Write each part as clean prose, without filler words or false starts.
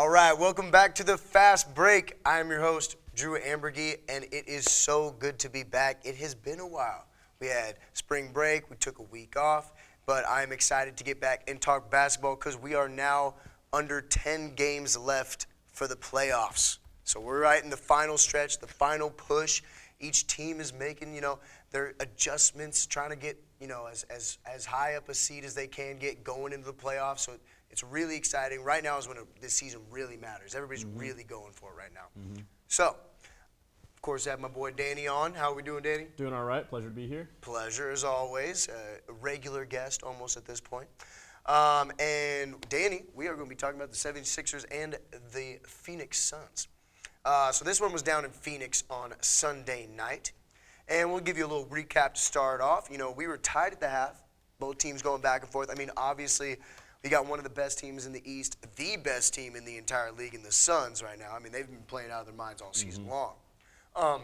All right, welcome back to the Fast Break. I am your host, Drew Amburgy, and it is so good to be back. It has been a while. We had spring break, we took a week off, but I'm excited to get back and talk basketball because we are now under 10 games left for the playoffs. So we're right in the final stretch, the final push. Each team is making, their adjustments, trying to get, as high up a seed as they can get going into the playoffs. So it's really exciting. Right now is when this season really matters. Everybody's really going for it right now. So, of course, I have my boy Danny on. How are we doing, Danny? Doing all right. Pleasure to be here. Pleasure, as always. A regular guest almost at this point. And Danny, we are going to be talking about the 76ers and the Phoenix Suns. So this one was down in Phoenix on Sunday night. And we'll give you a little recap to start off. We were tied at the half, both teams going back and forth. I mean, obviously, we got one of the best teams in the East, the best team in the entire league in the Suns right now. I mean, they've been playing out of their minds all season long.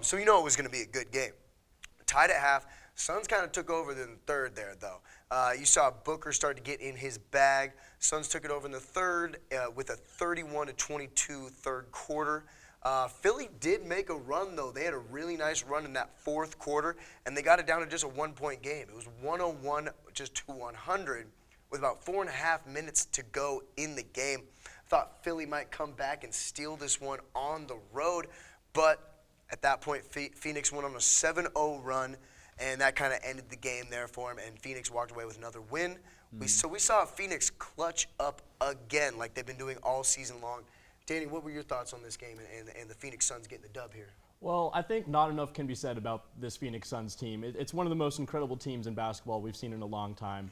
So it was going to be a good game. Tied at half. Suns kind of took over in the third there, though. You saw Booker start to get in his bag. Suns took it over in the third with a 31-22 third quarter. Philly did make a run, though. They had a really nice run in that fourth quarter, and they got it down to just a one-point game. It was 101 just to 100 with about 4.5 minutes to go in the game. I thought Philly might come back and steal this one on the road, but at that point, Phoenix went on a 7-0 run, and that kind of ended the game there for him, and Phoenix walked away with another win. So we saw Phoenix clutch up again like they've been doing all season long. Danny, what were your thoughts on this game and the Phoenix Suns getting the dub here? Well, I think not enough can be said about this Phoenix Suns team. It's one of the most incredible teams in basketball we've seen in a long time.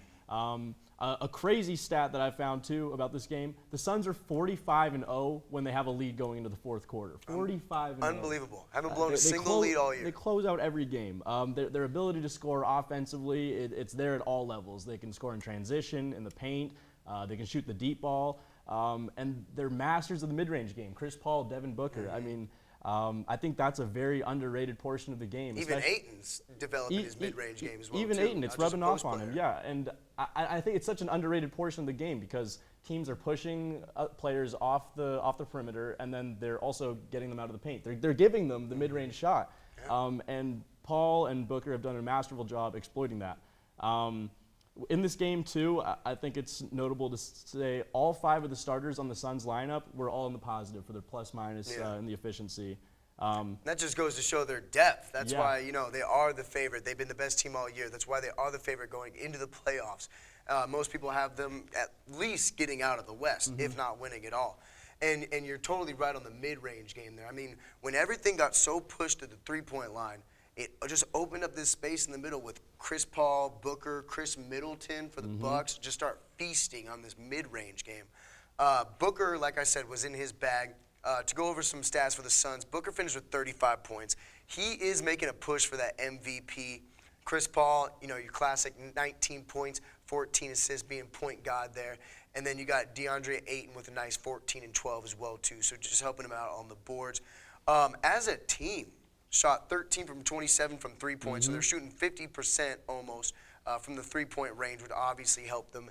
A crazy stat that I found, too, about this game, the Suns are 45-0 when they have a lead going into the fourth quarter. 45-0. Unbelievable. Haven't blown a single lead all year. They close out every game. Their ability to score offensively, it's there at all levels. They can score in transition, in the paint. They can shoot the deep ball. And they're masters of the mid-range game. Chris Paul, Devin Booker. I mean, I think that's a very underrated portion of the game. Even Ayton's developing his mid-range game as well, Even too. Ayton, it's rubbing off on him, yeah. And I think it's such an underrated portion of the game because teams are pushing players off the perimeter, and then they're also getting them out of the paint. They're giving them the mid-range shot. Yeah. And Paul and Booker have done a masterful job exploiting that. In this game, too, I think it's notable to say all 5 of the starters on the Suns lineup were all in the positive for their plus-minus in the efficiency. That just goes to show their depth. That's why, they are the favorite. They've been the best team all year. That's why they are the favorite going into the playoffs. Most people have them at least getting out of the West, if not winning it all. And you're totally right on the mid-range game there. I mean, when everything got so pushed to the three-point line, it just opened up this space in the middle with Chris Paul, Booker, Chris Middleton for the Bucks. Just start feasting on this mid-range game. Booker, like I said, was in his bag. To go over some stats for the Suns, Booker finished with 35 points. He is making a push for that MVP. Chris Paul, your classic 19 points, 14 assists, being point guard there. And then you got DeAndre Ayton with a nice 14 and 12 as well, too. So just helping him out on the boards. As a team, shot 13 from 27 from three-point, so they're shooting 50% almost from the three-point range, would obviously help them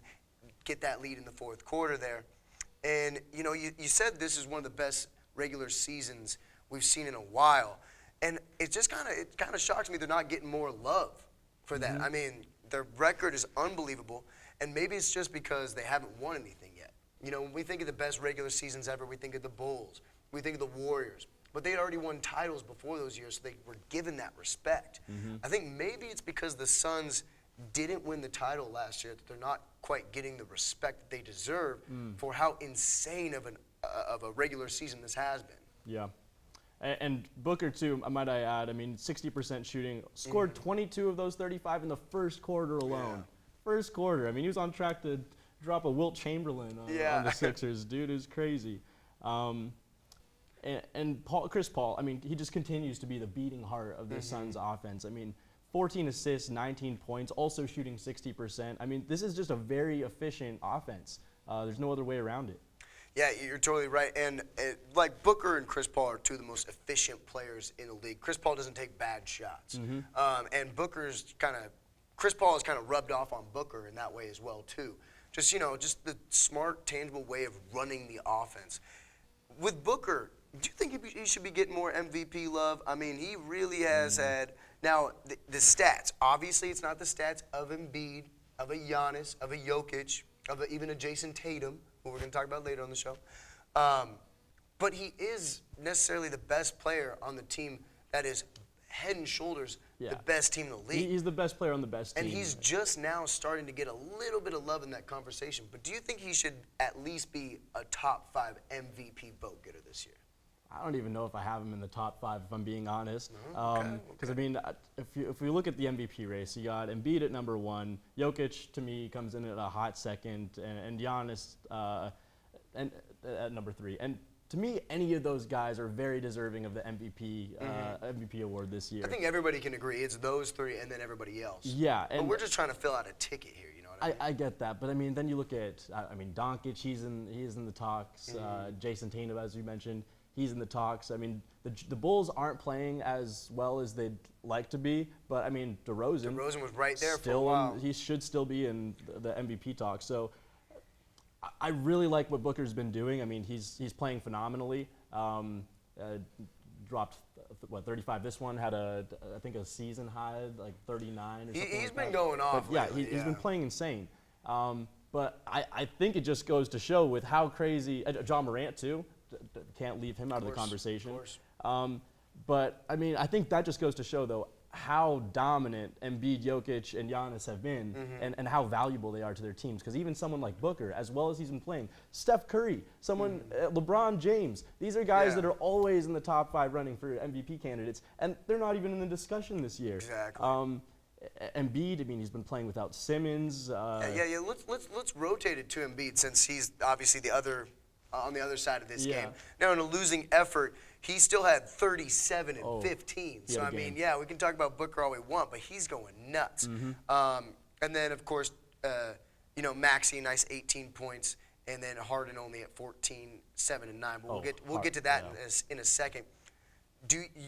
get that lead in the fourth quarter there. And, you said this is one of the best regular seasons we've seen in a while, and it just kind of shocks me they're not getting more love for that. I mean, their record is unbelievable, and maybe it's just because they haven't won anything yet. When we think of the best regular seasons ever, we think of the Bulls, we think of the Warriors. But they had already won titles before those years, so they were given that respect. I think maybe it's because the Suns didn't win the title last year that they're not quite getting the respect that they deserve for how insane of a regular season this has been. Yeah. And Booker, too, might I add, 60% shooting, scored 22 of those 35 in the first quarter alone. First quarter. He was on track to drop a Wilt Chamberlain on the Sixers. Dude is crazy. And Chris Paul, he just continues to be the beating heart of the Suns offense. 14 assists, 19 points, also shooting 60%. This is just a very efficient offense. There's no other way around it. Yeah, you're totally right. And like Booker and Chris Paul are two of the most efficient players in the league. Chris Paul doesn't take bad shots. And Chris Paul has kind of rubbed off on Booker in that way as well, too. Just the smart, tangible way of running the offense. With Booker, do you think he should be getting more MVP love? I mean, he really has had. Now, the stats. Obviously, it's not the stats of Embiid, of a Giannis, of a Jokic, of even a Jason Tatum, who we're going to talk about later on the show. But he is necessarily the best player on the team that is head and shoulders the best team in the league. He's the best player on the best team. And he's just now starting to get a little bit of love in that conversation. But do you think he should at least be a top 5 MVP vote getter this year? I don't even know if I have him in the top 5, if I'm being honest. Okay. Because, I mean, if we look at the MVP race, you got Embiid at number 1. Jokic, to me, comes in at a hot second. And Giannis at number 3. And to me, any of those guys are very deserving of the MVP award this year. I think everybody can agree. It's those 3 and then everybody else. Yeah. But we're just trying to fill out a ticket here, you know what I mean? I get that. But, I mean, then you look at, Doncic, he's in the talks. Jason Tatum, as you mentioned, he's in the talks. I mean, the Bulls aren't playing as well as they'd like to be. But, I mean, DeRozan was right there for a while. He should still be in the MVP talk. So I really like what Booker's been doing. I mean, he's playing phenomenally. Dropped 35 this one, had I think a season high, like 39 or something. He's been going off. But he's been playing insane. But I think it just goes to show with how crazy John Morant too. Can't leave him out of the conversation. Of course. But I mean, I think that just goes to show though how dominant Embiid, Jokic, and Giannis have been, and how valuable they are to their teams. Because even someone like Booker, as well as he's been playing, Steph Curry, LeBron James, these are guys that are always in the top 5 running for MVP candidates, and they're not even in the discussion this year. Exactly. Embiid, I mean, he's been playing without Simmons. Let's rotate it to Embiid since he's obviously on the other side of this game. Now, in a losing effort, he still had 37 and 15. So, I mean, we can talk about Booker all we want, but he's going nuts. And then, of course, Maxey, nice 18 points, and then Harden only at 14, 7, and 9. But we'll get to that in a second.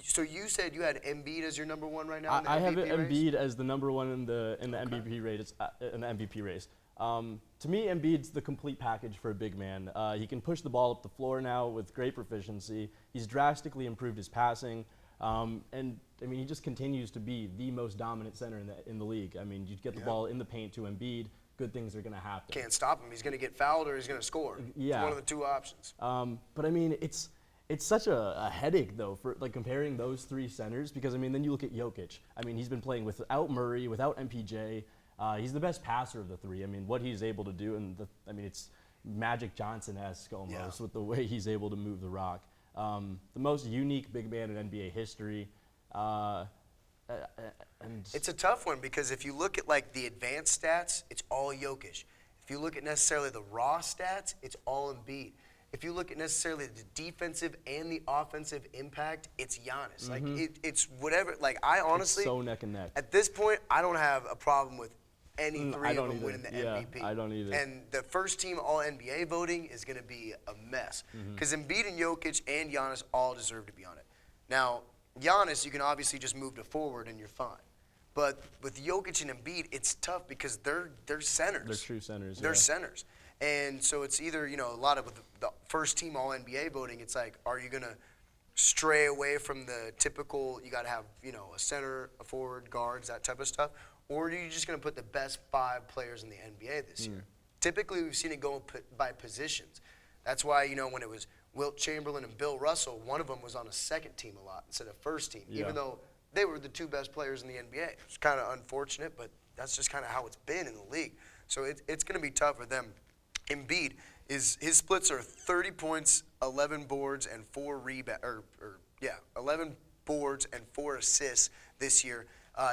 So you said you had Embiid as your number 1 right now in the MVP race? I have Embiid as the number 1 in the MVP race. To me, Embiid's the complete package for a big man. He can push the ball up the floor now with great proficiency. He's drastically improved his passing, and I mean he just continues to be the most dominant center in the league. I mean, you get the ball in the paint to Embiid, good things are going to happen. Can't stop him. He's going to get fouled or he's going to score. Yeah, it's one of the 2 options. But I mean, it's such a headache though for like comparing those 3 centers because I mean then you look at Jokic. I mean he's been playing without Murray, without MPJ. He's the best passer of the 3. I mean, what he's able to do, it's Magic Johnson-esque almost with the way he's able to move the rock. The most unique big man in NBA history. It's a tough one because if you look at like the advanced stats, it's all Jokic. If you look at necessarily the raw stats, it's all Embiid. If you look at necessarily the defensive and the offensive impact, it's Giannis. Like it's whatever. Like I honestly, it's so neck and neck. At this point, I don't have a problem with any 3 of them winning the MVP. I don't either. And the first team All-NBA voting is going to be a mess because Embiid and Jokic and Giannis all deserve to be on it. Now, Giannis, you can obviously just move to forward and you're fine. But with Jokic and Embiid, it's tough because they're centers. They're true centers. They're centers. And so it's either, a lot of the first team All-NBA voting, it's like, are you going to stray away from the typical, you got to have, a center, a forward, guards, that type of stuff? Or are you just going to put the best 5 players in the NBA this year? Typically, we've seen it go by positions. That's why, when it was Wilt Chamberlain and Bill Russell, one of them was on a second team a lot instead of first team, even though they were the 2 best players in the NBA. It's kind of unfortunate, but that's just kind of how it's been in the league. So it's going to be tough for them. Embiid, his splits are 30 points, 11 boards, and 4 rebounds. 11 boards and 4 assists this year.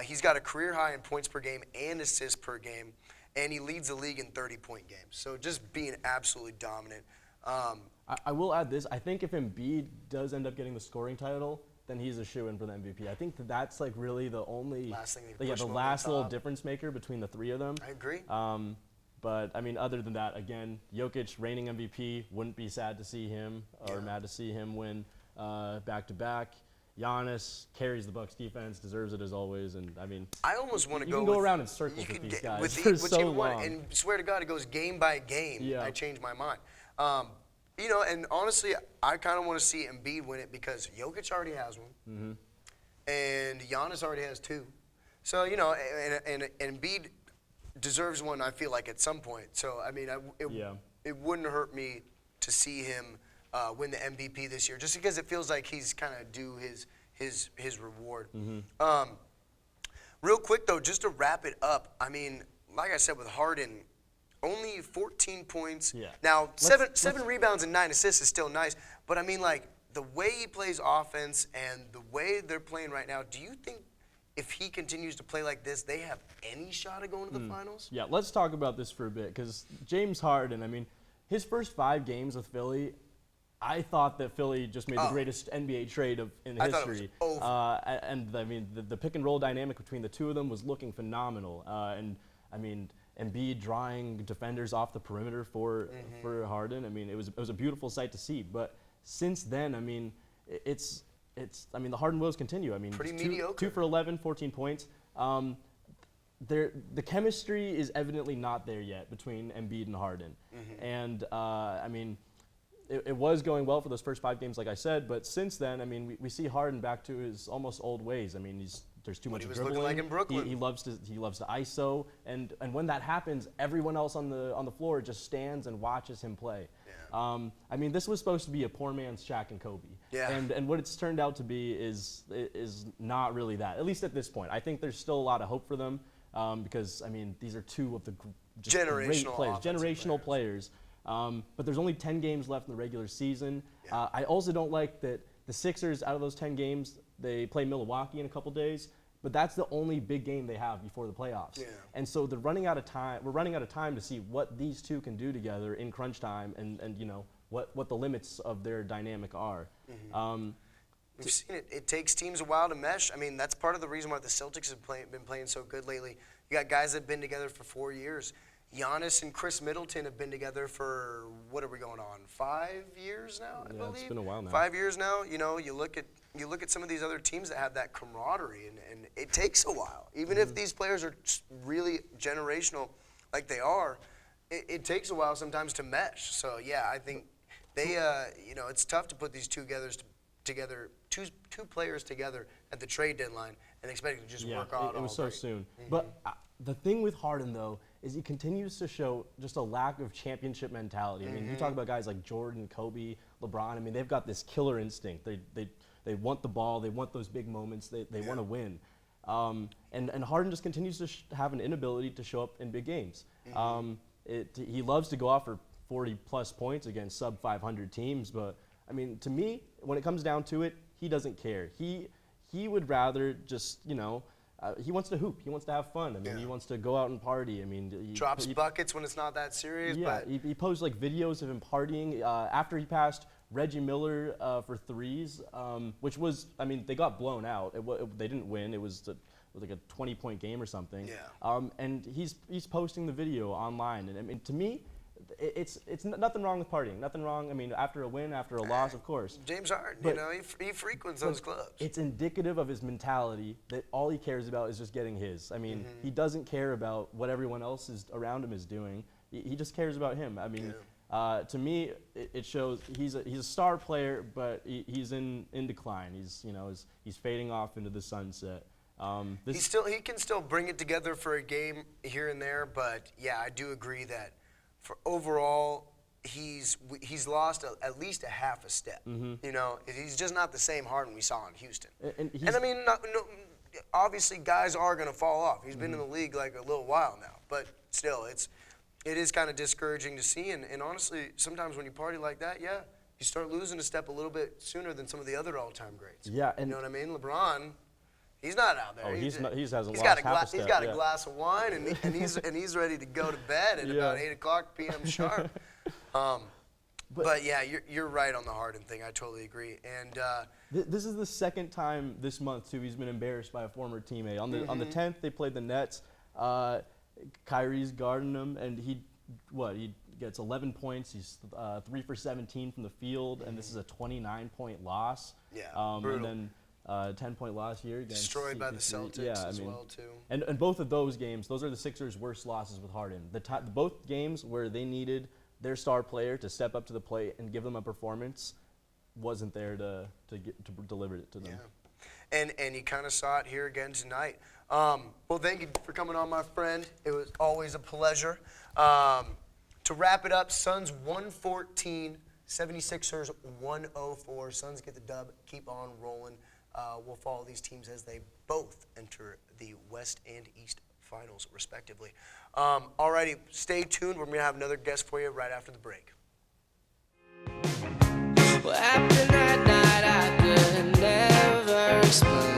He's got a career high in points per game and assists per game, and he leads the league in 30-point games. So just being absolutely dominant. I will add this. I think if Embiid does end up getting the scoring title, then he's a shoo-in for the MVP. I think that's like really the only the last little difference maker between the 3 of them. I agree. But I mean, other than that, again, Jokic reigning MVP. Wouldn't be sad to see him or mad to see him win back-to-back. Giannis carries the Bucks defense, deserves it as always, and I mean, I almost want to go. You can go around in circles with these guys for so long. And swear to God, it goes game by game. I change my mind. And honestly, I kind of want to see Embiid win it because Jokic already has one, and Giannis already has 2. So and Embiid deserves one. I feel like at some point. So I mean, it wouldn't hurt me to see him win the MVP this year, just because it feels like he's kind of due his reward. Real quick though, just to wrap it up. I mean, like I said with Harden. Only 14 points. Yeah. Now, seven rebounds and 9 assists is still nice, but I mean, like, the way he plays offense and the way they're playing right now, do you think if he continues to play like this, they have any shot at going to the finals? Yeah, let's talk about this for a bit, because James Harden, I mean, his first 5 games with Philly, I thought that Philly just made the greatest NBA trade in history. I thought it was over. And I mean, the pick and roll dynamic between the two of them was looking phenomenal. And I mean, Embiid drawing defenders off the perimeter for Harden. I mean, it was a beautiful sight to see. But since then, I mean, I mean, the Harden woes continue. I mean, pretty mediocre. 2 for 11, 14 points. The chemistry is evidently not there yet between Embiid and Harden. And I mean, it was going well for those first 5 games, like I said. But since then, I mean, we see Harden back to his almost old ways. I mean, there's too much dribbling. Looking like in Brooklyn. He loves to ISO, and when that happens, everyone else on the floor just stands and watches him play. Yeah. I mean, this was supposed to be a poor man's Shaq and Kobe. Yeah. And what it's turned out to be is not really that. At least at this point, I think there's still a lot of hope for them because I mean, these are 2 of the just great players, generational players. But there's only 10 games left in the regular season. Yeah. I also don't like that the Sixers, out of those 10 games, they play Milwaukee in a couple days. But that's the only big game they have before the playoffs. Yeah. And so they're running out of time. We're running out of time to see what these 2 can do together in crunch time, and what the limits of their dynamic are. We've seen it. It takes teams a while to mesh. I mean, that's part of the reason why the Celtics have been playing so good lately. You got guys that have been together for 4 years. Giannis and Chris Middleton have been together for, what are we going on, 5 years now, I believe? It's been a while now. 5 years now. You look at some of these other teams that have that camaraderie, and it takes a while. Even if these players are really generational like they are, it takes a while sometimes to mesh. So, yeah, I think they, it's tough to put these two players together at the trade deadline and expect it to just work out. It was so soon. But the thing with Harden, though, is he continues to show just a lack of championship mentality. I mean, you talk about guys like Jordan, Kobe, LeBron. I mean, they've got this killer instinct. They want the ball. They want those big moments. They want to win. And Harden just continues to have an inability to show up in big games. He loves to go off for 40-plus points against sub-500 teams. But, I mean, to me, when it comes down to it, he doesn't care. He would rather just, he wants to hoop. He wants to have fun. I mean, he wants to go out and party. I mean, drops buckets when it's not that serious. Yeah, but he posed like videos of him partying after he passed Reggie Miller for threes, which was, I mean, they got blown out. They didn't win. It was like a 20-point game or something. Yeah. And he's posting the video online. And I mean, to me, it's nothing wrong with partying. Nothing wrong. I mean, after a win, after a loss, of course. James Harden, he frequents those clubs. It's indicative of his mentality that all he cares about is just getting his. I mean, he doesn't care about what everyone else around him is doing. He just cares about him. I mean, to me, it shows he's a star player, but he's in decline. He's fading off into the sunset. He can still bring it together for a game here and there, but yeah, I do agree that. For overall, he's lost at least a half a step. He's just not the same Harden we saw in Houston. And I mean, obviously, guys are going to fall off. He's been in the league like a little while now, but still, it is kind of discouraging to see. And honestly, sometimes when you party like that, you start losing a step a little bit sooner than some of the other all-time greats. Yeah, you know what I mean? LeBron. He's not out there. Oh, he hasn't lost half a step. He's got a glass of wine, and he's ready to go to bed at about 8:00 p.m. sharp. But yeah, you're right on the Harden thing. I totally agree. And this is the second time this month too he's been embarrassed by a former teammate. On the 10th they played the Nets. Kyrie's guarding him, and he gets 11 points. He's 3 for 17 from the field, and this is a 29-point loss. Yeah, brutal. And then. 10-point loss here against destroyed by the Celtics as well too. And both of those games, those are the Sixers' worst losses with Harden. Both games where they needed their star player to step up to the plate and give them a performance wasn't there to deliver it to them. Yeah. And you kind of saw it here again tonight. Well, thank you for coming on, my friend. It was always a pleasure. To wrap it up, Suns 114, 76ers 104. Suns get the dub. Keep on rolling. We'll follow these teams as they both enter the West and East Finals, respectively. Alrighty, stay tuned. We're going to have another guest for you right after the break. What happened that night I could never explain.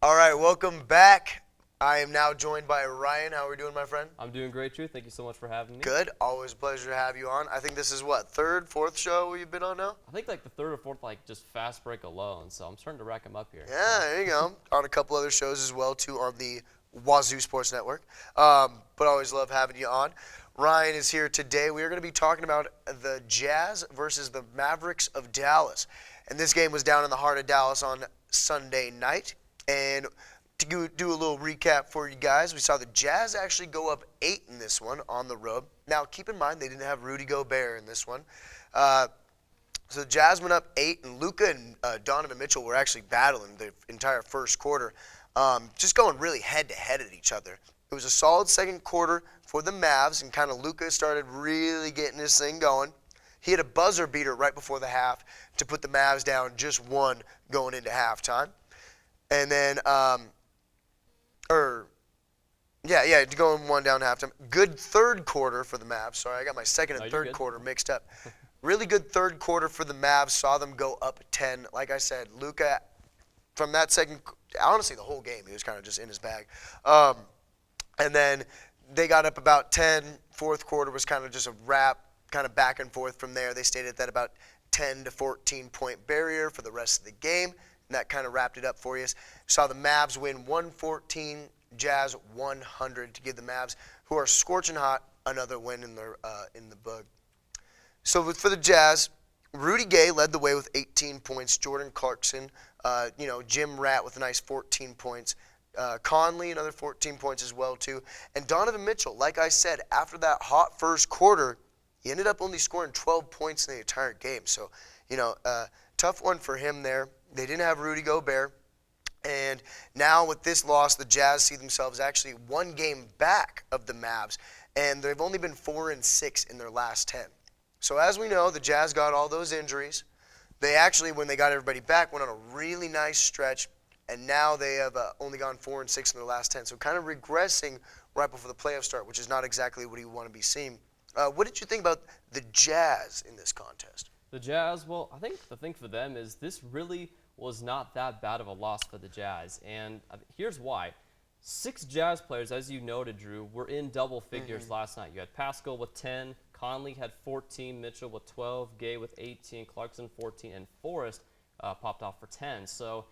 All right, welcome back. I am now joined by Ryan. How are we doing, my friend? I'm doing great, Drew. Thank you so much for having me. Good. Always a pleasure to have you on. I think this is what, third, fourth show you've been on now? I think like the third or fourth, like just fast break alone. So I'm starting to rack them up here. Yeah, there you go. On a couple other shows as well, too, on the Wazoo Sports Network. But I always love having you on. Ryan is here today. We are going to be talking about the Jazz versus the Mavericks of Dallas. And this game was down in the heart of Dallas on Sunday night. And to do a little recap for you guys, we saw the Jazz actually go up 8 in this one on the road. Now, keep in mind, they didn't have Rudy Gobert in this one. So the Jazz went up 8, and Luka and Donovan Mitchell were actually battling the entire first quarter, just going really head-to-head at each other. It was a solid second quarter for the Mavs, and kind of Luka started really getting this thing going. He had a buzzer beater right before the half to put the Mavs down just 1 going into halftime. And then, going 1 down halftime. Good third quarter for the Mavs. Sorry, I got my second and third quarter mixed up. Really good third quarter for the Mavs. Saw them go up 10. Like I said, Luka, from that second, honestly, the whole game, he was kind of just in his bag. And then they got up about 10. Fourth quarter was kind of just a wrap, kind of back and forth from there. They stayed at that about 10 to 14 point barrier for the rest of the game. And that kind of wrapped it up for you. Saw the Mavs win 114, Jazz 100 to give the Mavs, who are scorching hot, another win in the book. So for the Jazz, Rudy Gay led the way with 18 points. Jordan Clarkson, Jim Rat with a nice 14 points. Conley, another 14 points as well, too. And Donovan Mitchell, like I said, after that hot first quarter, he ended up only scoring 12 points in the entire game. So, tough one for him there. They didn't have Rudy Gobert. And now with this loss, the Jazz see themselves actually 1 game back of the Mavs. And they've only been 4-6 in their last 10. So as we know, the Jazz got all those injuries. They actually, when they got everybody back, went on a really nice stretch. And now they have only gone 4-6 in their last 10. So kind of regressing right before the playoffs start, which is not exactly what you want to be seeing. What did you think about the Jazz in this contest? The Jazz, well, I think the thing for them is this really was not that bad of a loss for the Jazz. And here's why. 6 Jazz players, as you noted, Drew, were in double figures last night. You had Pascal with 10, Conley had 14, Mitchell with 12, Gay with 18, Clarkson 14, and Forrest popped off for 10. So,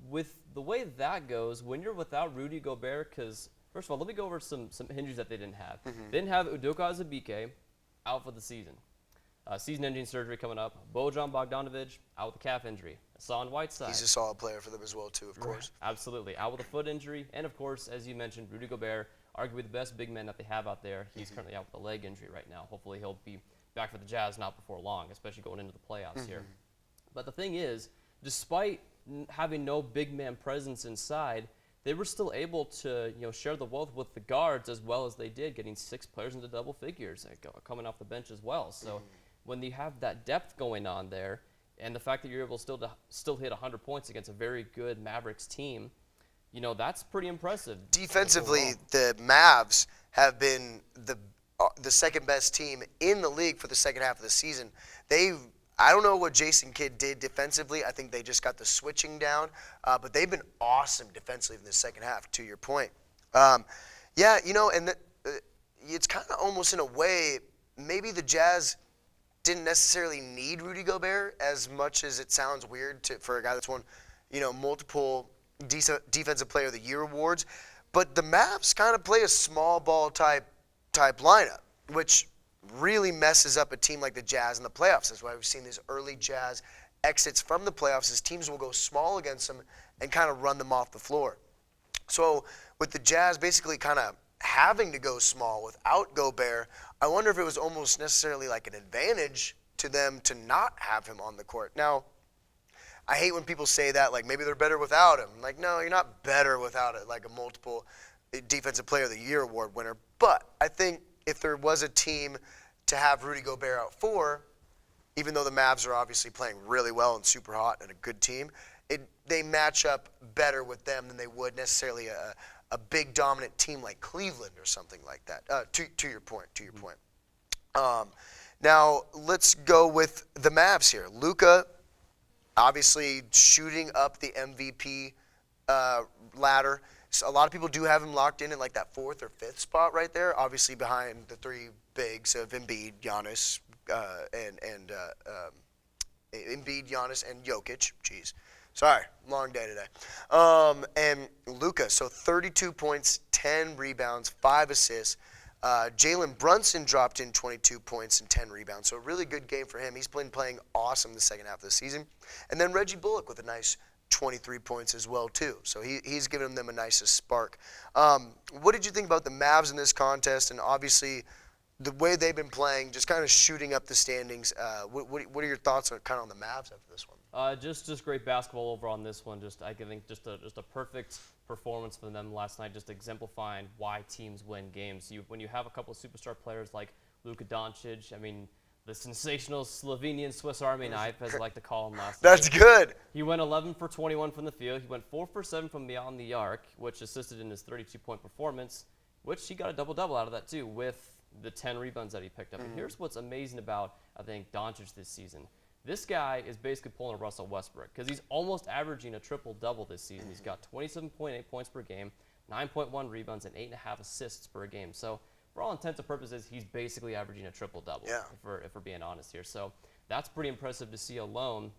with the way that goes, when you're without Rudy Gobert, because, first of all, let me go over some injuries that they didn't have. They didn't have Udoka Azubuike out for the season. Season-ending surgery coming up. Bojan Bogdanovic out with a calf injury. Hassan Whiteside. He's a solid player for them as well, too, of course. Absolutely. Out with a foot injury. And, of course, as you mentioned, Rudy Gobert, arguably the best big man that they have out there. He's currently out with a leg injury right now. Hopefully he'll be back for the Jazz not before long, especially going into the playoffs here. But the thing is, despite having no big man presence inside, they were still able to share the wealth with the guards as well as they did, getting 6 players into double figures coming off the bench as well. So when you have that depth going on there, and the fact that you're able to still hit 100 points against a very good Mavericks team, that's pretty impressive. Defensively, the Mavs have been the second best team in the league for the second half of the season. I don't know what Jason Kidd did defensively. I think they just got the switching down, but they've been awesome defensively in the second half. To your point, and it's kind of almost in a way maybe the Jazz didn't necessarily need Rudy Gobert as much as it sounds weird for a guy that's won, multiple Defensive Player of the Year awards. But the Mavs kind of play a small ball type lineup, which really messes up a team like the Jazz in the playoffs. That's why we've seen these early Jazz exits from the playoffs, as teams will go small against them and kind of run them off the floor. So with the Jazz basically kind of having to go small without Gobert, I wonder if it was almost necessarily like an advantage to them to not have him on the court. Now, I hate when people say that, like maybe they're better without him. Like, no, you're not better without it, like a multiple Defensive Player of the Year award winner. But I think if there was a team to have Rudy Gobert out for, even though the Mavs are obviously playing really well and super hot and a good team, they match up better with them than they would necessarily a big dominant team like Cleveland or something like that. To your point. Now let's go with the Mavs here. Luka, obviously shooting up the MVP ladder. So a lot of people do have him locked in like that 4th or 5th spot right there, obviously behind the 3 bigs of Embiid, Giannis, and Embiid, Giannis, and Jokic. Jeez. Sorry, long day today. And Luka, so 32 points, 10 rebounds, 5 assists. Jalen Brunson dropped in 22 points and 10 rebounds, so a really good game for him. He's been playing awesome the second half of the season. And then Reggie Bullock with a nice 23 points as well, too. So he's given them a nice spark. What did you think about the Mavs in this contest? And obviously, the way they've been playing, just kind of shooting up the standings. What are your thoughts on kind of on the Mavs after this one? Just great basketball over on this one. I think just a perfect performance from them last night, just exemplifying why teams win games. When you have a couple of superstar players like Luka Doncic, I mean, the sensational Slovenian Swiss Army knife, as I like to call him last night. That's good. He went 11 for 21 from the field. He went 4 for 7 from beyond the arc, which assisted in his 32-point performance, which he got a double-double out of that too with the 10 rebounds that he picked up. And here's what's amazing about, I think, Doncic this season. This guy is basically pulling a Russell Westbrook because he's almost averaging a triple-double this season. He's got 27.8 points per game, 9.1 rebounds, and 8.5 assists per game. So for all intents and purposes, he's basically averaging a triple-double, if we're being honest here. So that's pretty impressive to see alone,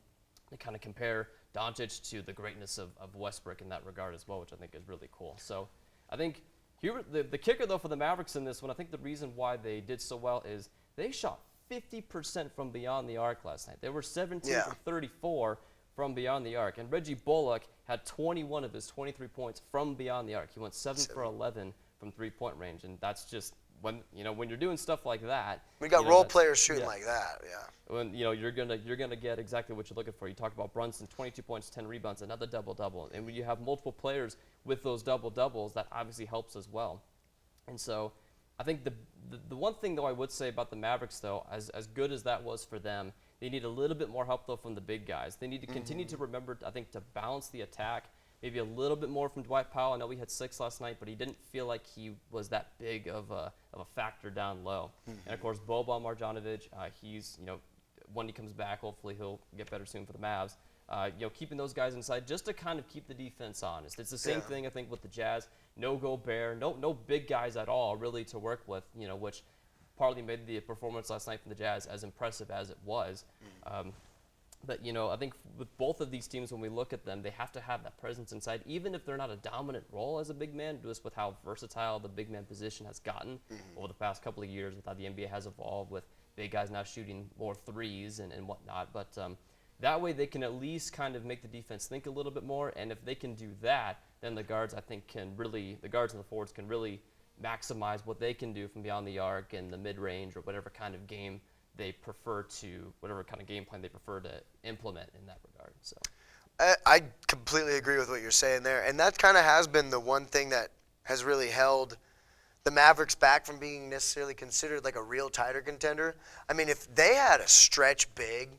to kind of compare Doncic to the greatness of Westbrook in that regard as well, which I think is really cool. So I think here, the kicker, though, for the Mavericks in this one, I think the reason why they did so well is they shot 50% from beyond the arc last night. They were 17 for 34 from beyond the arc. And Reggie Bullock had 21 of his 23 points from beyond the arc. He went 7 for 11 from three-point range. And that's just when you're doing stuff like that. We got role players shooting like that, When you're gonna get exactly what you're looking for. You talk about Brunson, 22 points, 10 rebounds, another double-double. And when you have multiple players with those double-doubles, that obviously helps as well. And so I think the one thing, though, I would say about the Mavericks, though, as good as that was for them, they need a little bit more help, though, from the big guys. They need to continue to remember, I think, to balance the attack, maybe a little bit more from Dwight Powell. I know we had 6 last night, but he didn't feel like he was that big of a factor down low. And, of course, Boban Marjanovic, he's, when he comes back, hopefully he'll get better soon for the Mavs. Keeping those guys inside just to kind of keep the defense honest. It's the same thing, I think, with the Jazz. No Gobert, no big guys at all, really, to work with, which partly made the performance last night from the Jazz as impressive as it was. But, I think with both of these teams, when we look at them, they have to have that presence inside, even if they're not a dominant role as a big man, just with how versatile the big man position has gotten over the past couple of years, with how the NBA has evolved, with big guys now shooting more threes and whatnot. But that way they can at least kind of make the defense think a little bit more, and if they can do that, then the guards, I think, the guards and the forwards can really maximize what they can do from beyond the arc and the mid-range or whatever kind of game they prefer to, whatever kind of game plan they prefer to implement in that regard. So, I completely agree with what you're saying there, and that kind of has been the one thing that has really held the Mavericks back from being necessarily considered like a real title contender. I mean, if they had a stretch big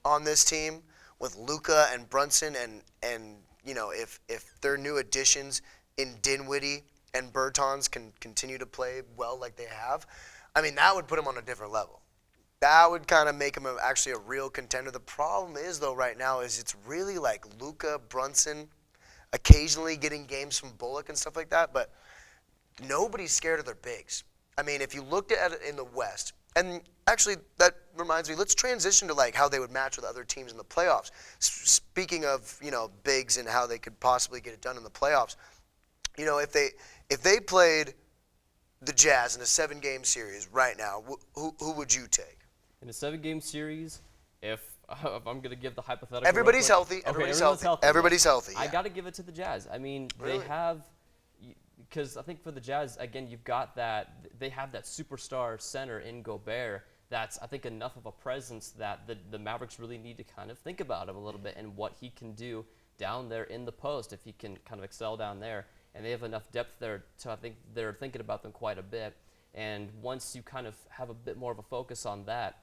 on this team with Luka and Brunson and if their new additions in Dinwiddie and Bertans can continue to play well like they have, I mean, that would put them on a different level. That would kind of make them actually a real contender. The problem is, though, right now is it's really like Luka, Brunson, occasionally getting games from Bullock and stuff like that, but nobody's scared of their bigs. I mean, if you looked at it in the West, and actually that reminds me, let's transition to like how they would match with other teams in the playoffs. Speaking of, bigs and how they could possibly get it done in the playoffs, if they played the Jazz in a 7-game series right now, who would you take? In a 7-game series, if I'm going to give the hypothetical. Everybody's healthy. Okay, Everybody's healthy. Everybody's healthy. I got to give it to the Jazz. I mean, Really? they have because I think for the Jazz, again, you've got that, they have that superstar center in Gobert. That's, I think, enough of a presence that the Mavericks really need to kind of think about him a little bit and what he can do down there in the post, if he can kind of excel down there. And they have enough depth there to, I think, they're thinking about them quite a bit. And once you kind of have a bit more of a focus on that,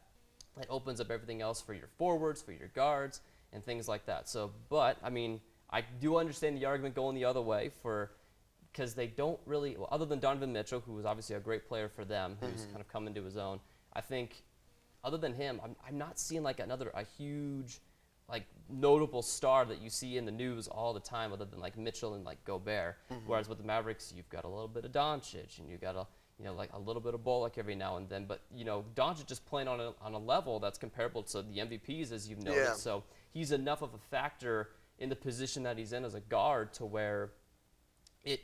it opens up everything else for your forwards, for your guards, and things like that. So, but, I mean, I do understand the argument going the other way because they don't really, well, other than Donovan Mitchell, who was obviously a great player for them, who's kind of come into his own, I think other than him, I'm not seeing like a huge, like notable star that you see in the news all the time, other than like Mitchell and like Gobert. Whereas with the Mavericks, you've got a little bit of Doncic and you've got like a little bit of Bullock every now and then. But Doncic is playing on a level that's comparable to the MVPs, as you've noticed. Yeah. So he's enough of a factor in the position that he's in as a guard to where he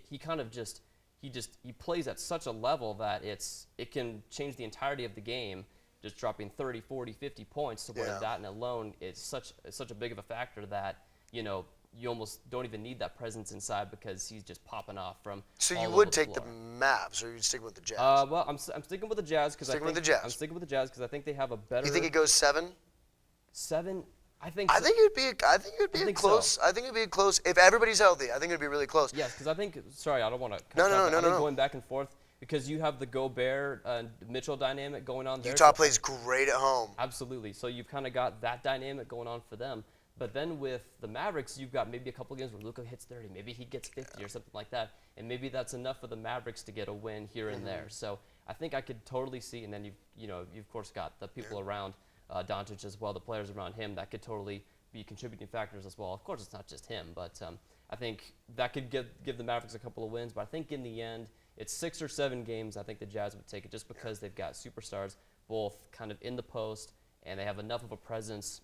plays at such a level that it can change the entirety of the game, just dropping 30, 40, 50 points to where that and alone is such a big of a factor that you almost don't even need that presence inside because he's just popping off from. So all you over would the take the floor. Mavs, or you sticking with the Jazz? Well, I'm sticking with the Jazz because Sticking with the Jazz. I'm sticking with the Jazz because I think they have a better. You think it goes 7? 7? I think. I think it would be think close. so. I think it'd be close if everybody's healthy. I think it'd be really close. Yes, because I think. Sorry, I don't want to. No. Going back and forth because you have the Gobert Mitchell dynamic going on there. Utah So- plays great at home. Absolutely. So you've kind of got that dynamic going on for them. But then with the Mavericks, you've got maybe a couple games where Luka hits 30, maybe he gets 50 or something like that, and maybe that's enough for the Mavericks to get a win here and there. So I think I could totally see, and then you've of course got the people around Doncic as well, the players around him that could totally be contributing factors as well. Of course, it's not just him, but I think that could give the Mavericks a couple of wins. But I think in the end, it's 6 or 7 games. I think the Jazz would take it just because they've got superstars both kind of in the post, and they have enough of a presence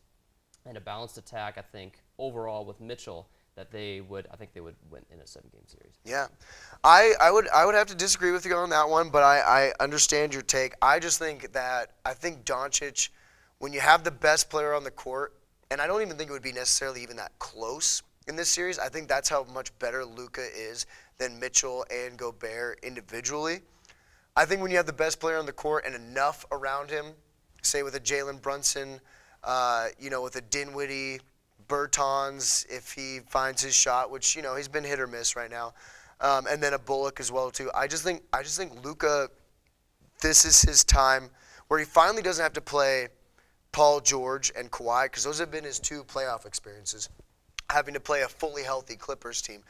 and a balanced attack, I think, overall with Mitchell, that they would win in a 7-game series. Yeah, I would have to disagree with you on that one, but I understand your take. I just think Doncic, when you have the best player on the court, and I don't even think it would be necessarily even that close in this series. I think that's how much better Luka is than Mitchell and Gobert individually. I think when you have the best player on the court and enough around him, say with a Jalen Brunson, with a Dinwiddie, Bertans, if he finds his shot, which he's been hit or miss right now, and then a Bullock as well too. I just think Luka, this is his time where he finally doesn't have to play Paul George and Kawhi, because those have been his 2 playoff experiences, having to play a fully healthy Clippers team.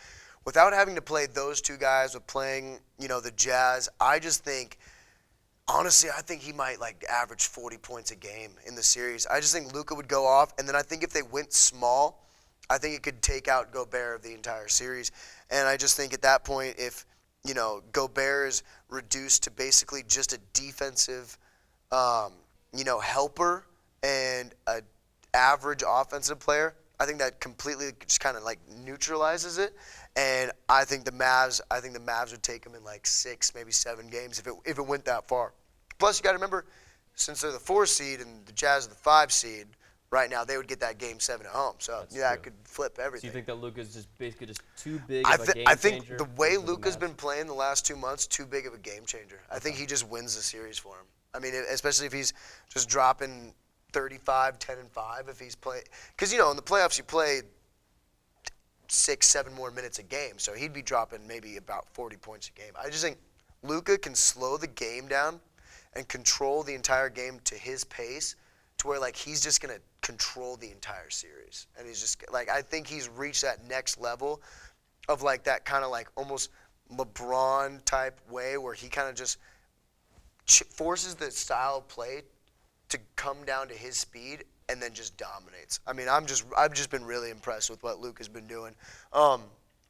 Without having to play those 2 guys, with playing the Jazz, I just think. Honestly, I think he might average 40 points a game in the series. I just think Luka would go off, and then I think if they went small, I think it could take out Gobert of the entire series. And I just think at that point, if Gobert is reduced to basically just a defensive, helper and an average offensive player, I think that completely just kind of neutralizes it. And I think the Mavs would take them in 6, maybe 7 games if it went that far. Plus, you got to remember, since they're the 4 seed and the Jazz are the 5 seed, right now they would get that game 7 at home. So that could flip everything. So you think that Luka's just basically just too big I of a game think changer? the way for the Luka's Mavs? been playing the last 2 months, too big of a game changer. I think he just wins the series for him. I mean, especially if he's just dropping 35, 10, and 5 if he's playing. Because, in the playoffs you play 6, 7 more minutes a game. So he'd be dropping maybe about 40 points a game. I just think Luka can slow the game down and control the entire game to his pace to where, he's just going to control the entire series. And he's just, I think he's reached that next level of, that kind of, almost LeBron-type way where he kind of just forces the style of play to come down to his speed and then just dominates. I mean, I've just been really impressed with what Luka's been doing,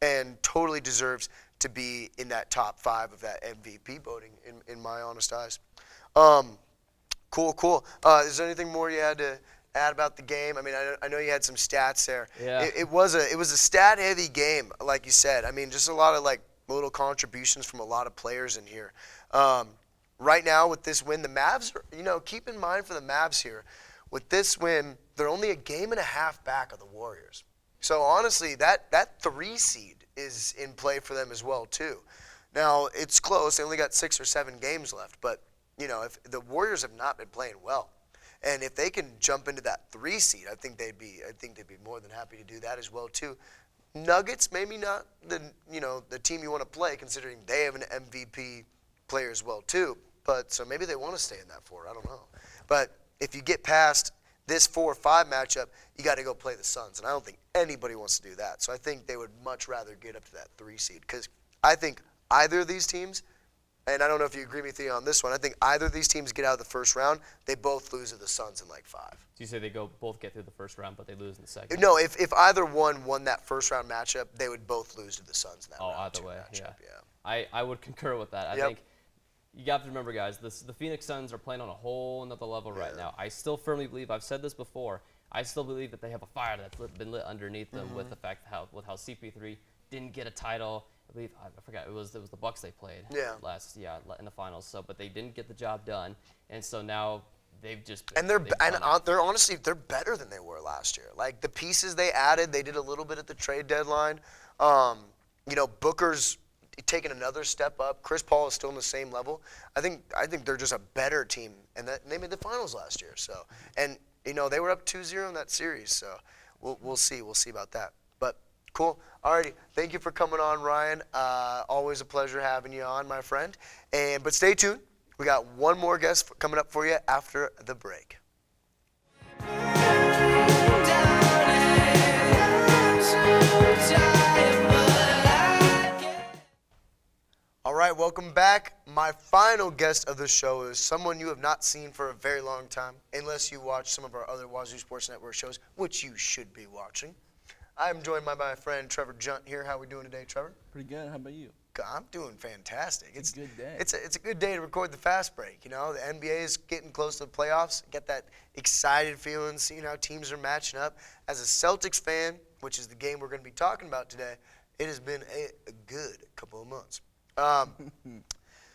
and totally deserves to be in that top 5 of that MVP voting in my honest eyes. Cool. Is there anything more you had to add about the game? I mean, I know you had some stats there. Yeah. It was a stat-heavy game, like you said. I mean, just a lot of little contributions from a lot of players in here. Right now with this win, the Mavs are, keep in mind for the Mavs here, with this win, they're only a game and a half back of the Warriors. So honestly, that 3 seed is in play for them as well too. Now, it's close. They only got 6 or 7 games left. But, if the Warriors have not been playing well. And if they can jump into that 3 seed, I think they'd be more than happy to do that as well, too. Nuggets, maybe not the team you want to play, considering they have an MVP player as well, too. But so maybe they want to stay in that 4. I don't know. But if you get past this 4-5 matchup, you got to go play the Suns. And I don't think anybody wants to do that. So I think they would much rather get up to that 3 seed. Because I think either of these teams, and I don't know if you agree with me on this one, I think either of these teams get out of the first round, they both lose to the Suns in like 5. So you say they both get through the first round, but they lose in the second? No, if either one won that first round matchup, they would both lose to the Suns in that round either 2 way, matchup. Yeah. I would concur with that. I think you got to remember, guys, the Phoenix Suns are playing on a whole another level right now. I still firmly believe, I've said this before, I still believe that they have a fire that's been lit underneath them with the fact how CP3 didn't get a title. I believe I forgot it was the Bucks they played in the finals. So, but they didn't get the job done, and so now they've just been, they're honestly they're better than they were last year. Like the pieces they added, they did a little bit at the trade deadline. Booker's taken another step up. Chris Paul is still on the same level. I think they're just a better team, and they made the finals last year. So, and they were up 2-0 in that series. So, we'll see about that. But cool. Alrighty, thank you for coming on, Ryan. Always a pleasure having you on, my friend. But stay tuned. We got one more guest coming up for you after the break. All right, welcome back. My final guest of the show is someone you have not seen for a very long time, unless you watch some of our other Wazoo Sports Network shows, which you should be watching. I'm joined by my friend Trevor Junt here. How are we doing today, Trevor? Pretty good. How about you? I'm doing fantastic. It's a good day. It's a good day to record the Fast Break. The NBA is getting close to the playoffs. Get that excited feeling, seeing how teams are matching up. As a Celtics fan, which is the game we're going to be talking about today, it has been a good couple of months.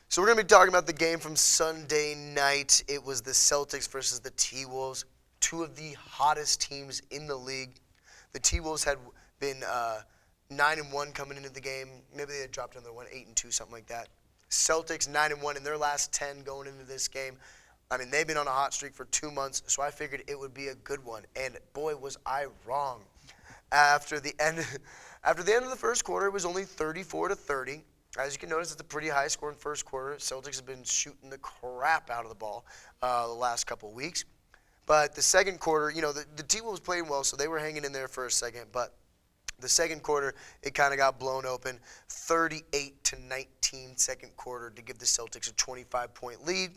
So we're going to be talking about the game from Sunday night. It was the Celtics versus the T-Wolves, 2 of the hottest teams in the league. The T-Wolves had been 9-1 coming into the game. Maybe they had dropped another 1, 8-2, something like that. Celtics 9-1 in their last 10 going into this game. I mean, they've been on a hot streak for 2 months, so I figured it would be a good one. And boy, was I wrong. After the end of the first quarter, it was only 34-30. As you can notice, it's a pretty high score in first quarter. Celtics have been shooting the crap out of the ball the last couple of weeks. But the second quarter, the T-Wolves playing well, so they were hanging in there for a second. But the second quarter, it kind of got blown open. 38-19 second quarter to give the Celtics a 25-point lead.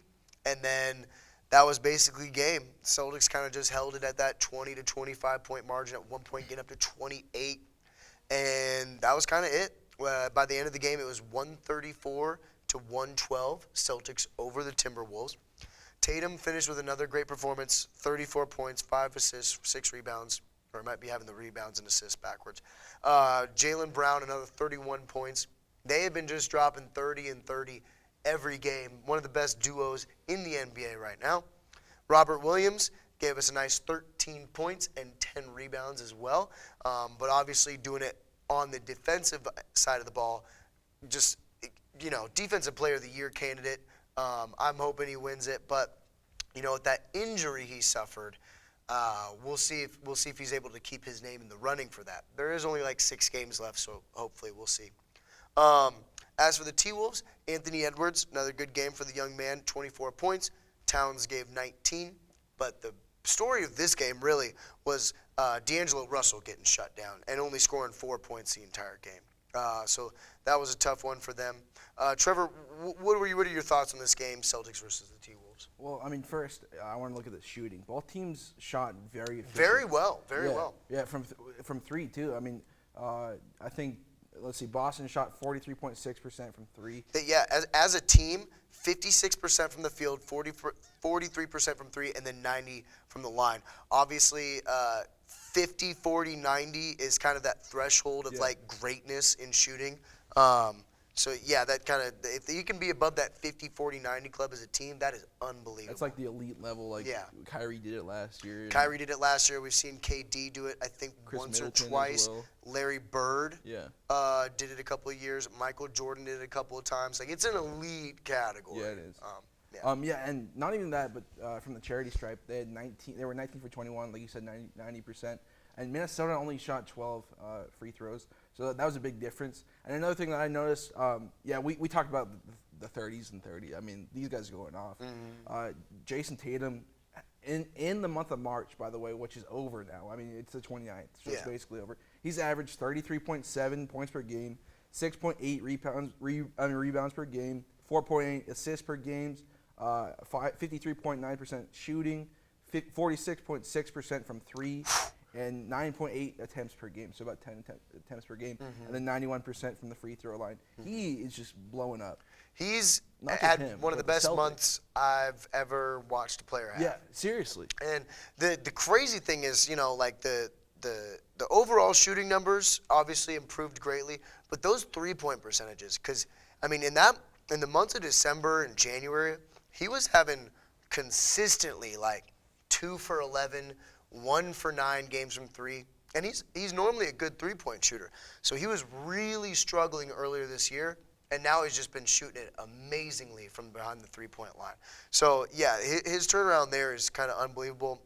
And then that was basically game. Celtics kind of just held it at that 20 to 25-point margin. At one point, getting up to 28. And that was kind of it. By the end of the game, it was 134 to 112, Celtics over the Timberwolves. Tatum finished with another great performance, 34 points, 5 assists, 6 rebounds, or might be having the rebounds and assists backwards. Jaylen Brown, another 31 points. They have been just dropping 30 and 30 every game, one of the best duos in the NBA right now. Robert Williams gave us a nice 13 points and 10 rebounds as well, but obviously doing it on the defensive side of the ball, just, defensive player of the year candidate. I'm hoping he wins it, but, with that injury he suffered, we'll see if he's able to keep his name in the running for that. There is only like 6 games left, so hopefully we'll see. As for the T-Wolves, Anthony Edwards, another good game for the young man, 24 points. Towns gave 19, but the story of this game really was D'Angelo Russell getting shut down and only scoring 4 points the entire game. So that was a tough one for them. Trevor, what are your thoughts on this game, Celtics versus the T-Wolves? Well, I mean, first, I want to look at the shooting. Both teams shot very efficient. Very well. Yeah, from 3, too. I mean, I think, let's see, Boston shot 43.6% from 3. Yeah, as a team, 56% from the field, 43% from 3, and then 90 from the line. Obviously, 50, 40, 90 is kind of that threshold of like greatness in shooting. So, yeah, that kind of – if you can be above that 50, 40, 90 club as a team, that is unbelievable. That's like the elite level. Like Yeah. Kyrie did it last year. and Kyrie did it last year. We've seen KD do it, I think, Chris once Middleton or as twice. well. Larry Bird Yeah. did it a couple of years. Michael Jordan did it a couple of times. Like, it's an elite category. Yeah, it is. Yeah. And not even that, but from the charity stripe, they had 19. They were 19 for 21, like you said, 90%. And Minnesota only shot 12 free throws, so that was a big difference. And another thing that I noticed, we talked about the 30s and 30. I mean, these guys are going off. Jason Tatum, in the month of March, by the way, which is over now. I mean, it's the 29th, so it's basically over. He's averaged 33.7 points per game, 6.8 rebounds per game, 4.8 assists per game, 53.9% shooting, 46.6% from three, and 9.8 attempts per game, so about 10 attempts per game, and then 91% from the free throw line. He is just blowing up. He's Not just had him, one of the but the best Celtics. months I've ever watched a player have. Yeah, seriously. And the crazy thing is, like the overall shooting numbers obviously improved greatly, but those 3-point percentages, because I mean in the months of December and January, he was having consistently like 2 for 11, 1 for 9 games from three, and he's normally a good 3-point shooter. So he was really struggling earlier this year. And now he's just been shooting it amazingly from behind the 3-point line. So, yeah, his turnaround there is kind of unbelievable.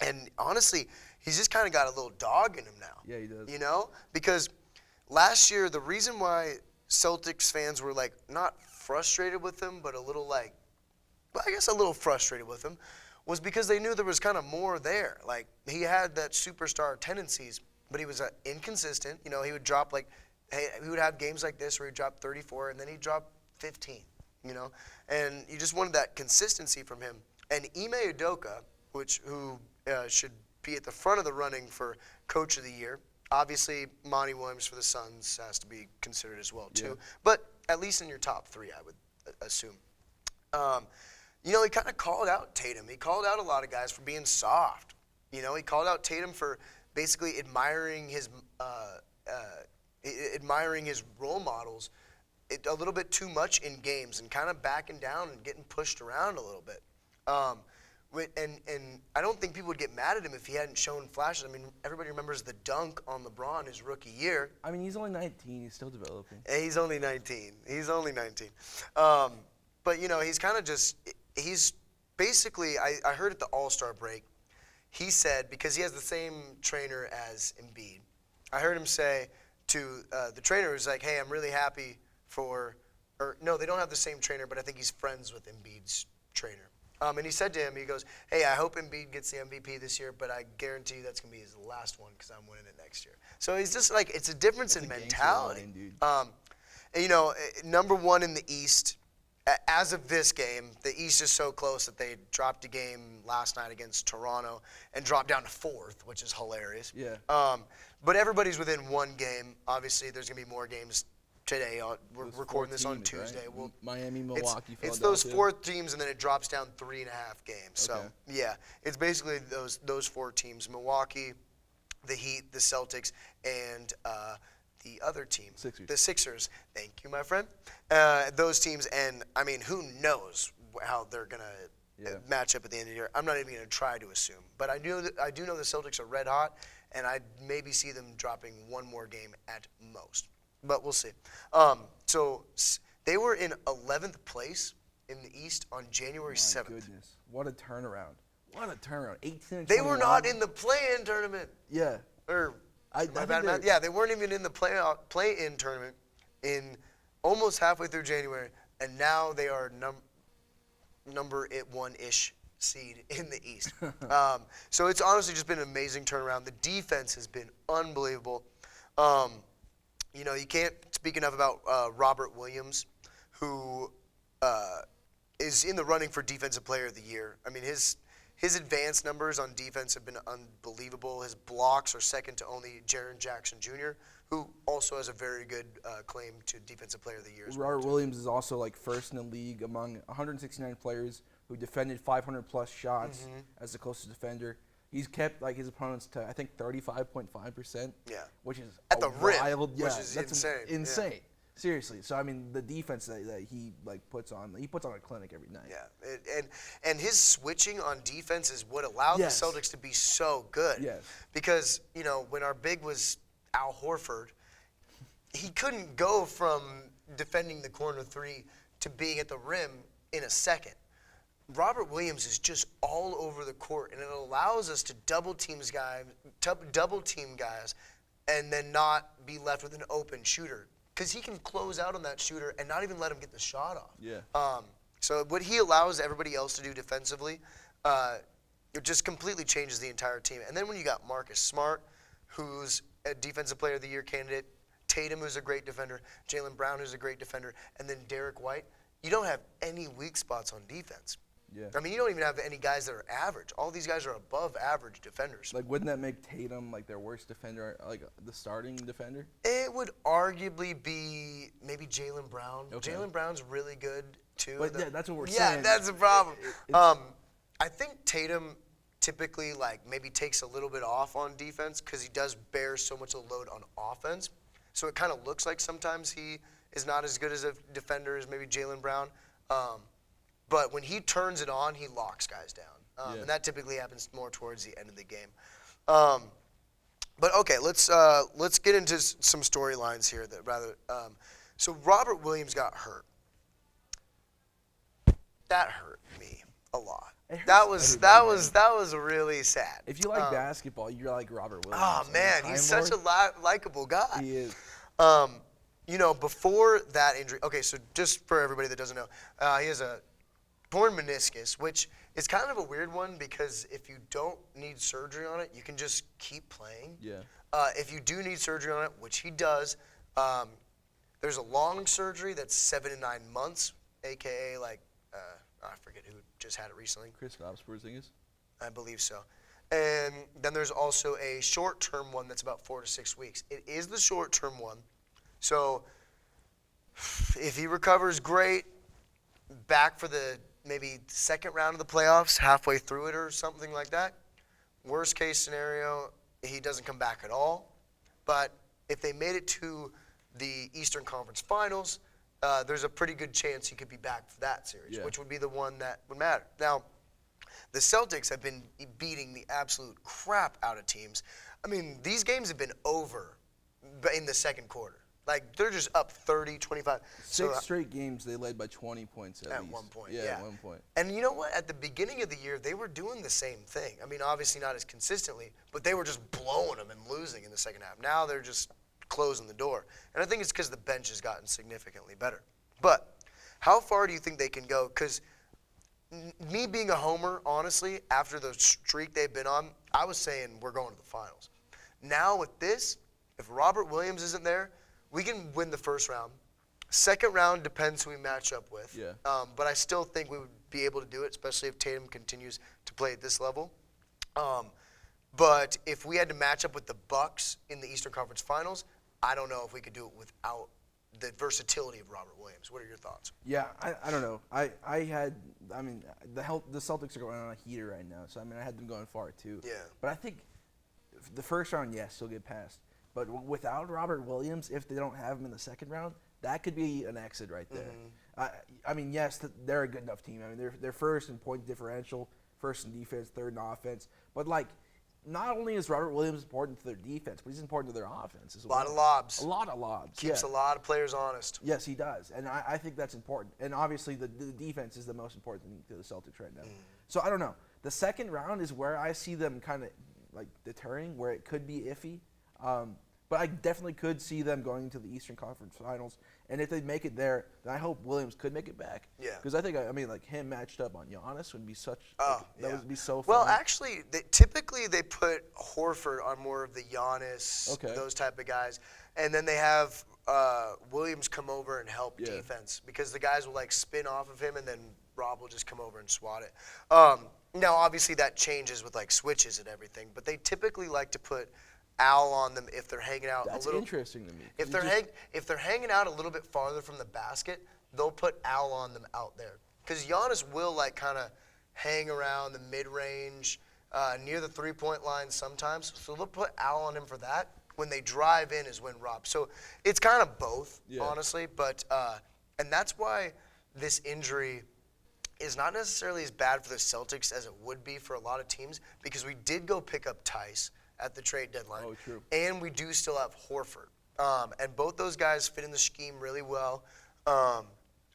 And honestly, he's just kind of got a little dog in him now. Yeah, he does. Because last year, the reason why Celtics fans were, like, not frustrated with him, but a little, I guess a little frustrated with him, was because they knew there was kind of more there. Like, he had that superstar tendencies, but he was inconsistent. He would drop, he would have games like this where he'd drop 34 and then he'd drop 15, And you just wanted that consistency from him. And Ime Udoka, who should be at the front of the running for Coach of the Year. Obviously, Monty Williams for the Suns has to be considered as well, too. Yeah. But at least in your top 3, I would assume. He kind of called out Tatum. He called out a lot of guys for being soft. He called out Tatum for basically admiring his role models a little bit too much in games and kind of backing down and getting pushed around a little bit. And I don't think people would get mad at him if he hadn't shown flashes. I mean, everybody remembers the dunk on LeBron his rookie year. I mean, he's only 19. He's still developing. He's only 19. But, he's kind of just – he's basically – I heard at the All-Star break, he said, because he has the same trainer as Embiid, I heard him say – to the trainer who's like, hey, I'm really happy no, they don't have the same trainer, but I think he's friends with Embiid's trainer. And he said to him, he goes, hey, I hope Embiid gets the MVP this year, but I guarantee you that's going to be his last one because I'm winning it next year. So he's just like, it's a difference in mentality. Line, dude. Number 1 in the East, as of this game, the East is so close that they dropped a game last night against Toronto and dropped down to 4th, which is hilarious. Yeah. But everybody's within 1 game. Obviously, there's going to be more games today. We're recording this on Tuesday. Right? Miami, Milwaukee, it's those 4 teams, and then it drops down 3.5 games. So, okay. yeah, it's basically those 4 teams: Milwaukee, the Heat, the Celtics, and the other team, the Sixers. Thank you, my friend. Those teams, and, I mean, who knows how they're going to match up at the end of the year. I'm not even going to try to assume. But I do know the Celtics are red hot, and I maybe see them dropping 1 more game at most. But we'll see. So they were in 11th place in the East on January 7th. My goodness. What a turnaround. 18 They were not in the play-in tournament. Yeah. Yeah, they weren't even in the play-in tournament in almost halfway through January, and now they are number 1-ish seed in the East. So it's honestly just been an amazing turnaround. The defense has been unbelievable. You can't speak enough about Robert Williams, who is in the running for Defensive Player of the Year. I mean, his advanced numbers on defense have been unbelievable. His blocks are second to only Jaren Jackson Jr., who also has a very good claim to Defensive Player of the Year. Robert Williams is also first in the league among 169 players who defended 500-plus shots as the closest defender. He's kept his opponents to, I think, 35.5%. Yeah. Which is at the rim, wild, which is that's insane. Insane. Seriously. So I mean, the defense that he puts on a clinic every night. Yeah, and his switching on defense is what allowed Yes. the Celtics to be so good. Yes. Because, when our big was Al Horford, he couldn't go from defending the corner three to being at the rim in a second. Robert Williams is just all over the court, and it allows us to double team guys, and then not be left with an open shooter. Because he can close out on that shooter and not even let him get the shot off. Yeah. So what he allows everybody else to do defensively, it just completely changes the entire team. And then when you got Marcus Smart, who's a Defensive Player of the Year candidate, Tatum, who's a great defender, Jaylen Brown, who's a great defender, and then Derek White, you don't have any weak spots on defense. Yeah. I mean, you don't even have any guys that are average. All these guys are above average defenders. Like, wouldn't that make Tatum their worst defender, the starting defender? It would arguably be maybe Jaylen Brown. Okay. Jaylen Brown's really good too. But that's what we're yeah, saying. that's the problem. It's- I think Tatum typically maybe takes a little bit off on defense because he does bear so much of the load on offense. So it kind of looks like sometimes he is not as good as a defender as maybe Jaylen Brown. But when he turns it on, he locks guys down. And that typically happens more towards the end of the game. But okay, let's get into some storylines here. So Robert Williams got hurt. That hurt me a lot. That was really sad. If you like basketball, you're like Robert Williams. Oh man, he's such a likable guy. He is. Before that injury, okay, so just for everybody that doesn't know, he has a torn meniscus, which is kind of a weird one because if you don't need surgery on it, you can just keep playing. Yeah. If you do need surgery on it, which he does, there's a long surgery that's 7 to 9 months, aka I forget who just had it recently. Kristaps Porzingis. I believe so. And then there's also a short-term one that's about 4 to 6 weeks. It is the short-term one. So if he recovers, great. Back for the maybe second round of the playoffs, halfway through it or something like that. Worst case scenario, he doesn't come back at all. But if they made it to the Eastern Conference Finals, there's a pretty good chance he could be back for that series, which would be the one that would matter. Now, the Celtics have been beating the absolute crap out of teams. I mean, these games have been over in the second quarter. They're just up 30, 25. Six straight games they led by 20 points at least. One point, yeah. At one point. And you know what? At the beginning of the year, they were doing the same thing. I mean, obviously not as consistently, but they were just blowing them and losing in the second half. Now they're just closing the door. And I think it's because the bench has gotten significantly better. But how far do you think they can go? Because me being a homer, honestly, after the streak they've been on, I was saying we're going to the finals. Now with this, if Robert Williams isn't there, we can win the first round. Second round depends who we match up with. Yeah. But I still think we would be able to do it, especially if Tatum continues to play at this level. But if we had to match up with the Bucks in the Eastern Conference Finals, I don't know if we could do it without the versatility of Robert Williams. What are your thoughts? Yeah, I don't know. The Celtics are going on a heater right now, so I had them going far too. Yeah. But I think the first round, yes, he'll get past. But without Robert Williams, if they don't have him in the second round, that could be an exit right there. Yes, they're a good enough team. They're first in point differential, first in defense, third in offense. But not only is Robert Williams important to their defense, but he's important to their offense as well. A lot of lobs. A lot of lobs. Keeps a lot of players honest. Yes, he does. And I think that's important. And obviously the defense is the most important thing to the Celtics right now. So I don't know. The second round is where I see them kind of deterring, where it could be iffy. But I definitely could see them going to the Eastern Conference Finals. And if they make it there, then I hope Williams could make it back. Yeah. Because I think, him matched up on Giannis would be such that would be so fun. Well, actually, typically they put Horford on more of the Giannis, those type of guys. And then they have Williams come over and help defense because the guys will spin off of him and then Rob will just come over and swat it. Now, obviously that changes with switches and everything, but they typically like to put Al on them if they're hanging out That's a little. interesting to me. If they're hanging out a little bit farther from the basket, they'll put Al on them out there because Giannis will kind of hang around the mid range, near the 3-point line sometimes. So they'll put Al on him for that. when they drive in is when Rob. So it's kind of both, Yeah. honestly. But and that's why this injury is not necessarily as bad for the Celtics as it would be for a lot of teams, because we did go pick up Tice at the trade deadline. Oh, true. And we do still have Horford. And both those guys fit in the scheme really well.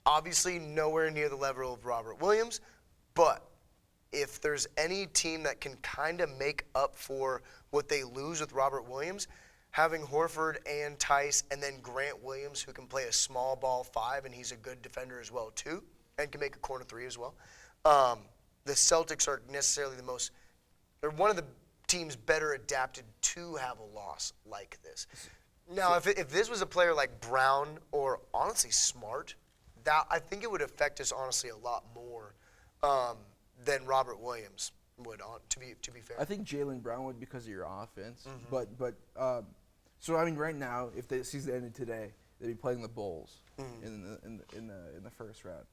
Obviously, nowhere near the level of Robert Williams, but if there's any team that can kind of make up for what they lose with Robert Williams, having Horford and Tice and then Grant Williams, who can play a small ball 5, and he's a good defender as well too, and can make a corner 3 as well. The Celtics are necessarily they're one of the teams better adapted to have a loss like this. Now, if this was a player like Brown or honestly Smart, I think it would affect us honestly a lot more than Robert Williams would. To be fair, I think Jaylen Brown would because of your offense. But so I mean, right now, if the season ended today, they'd be playing the Bulls in the first round.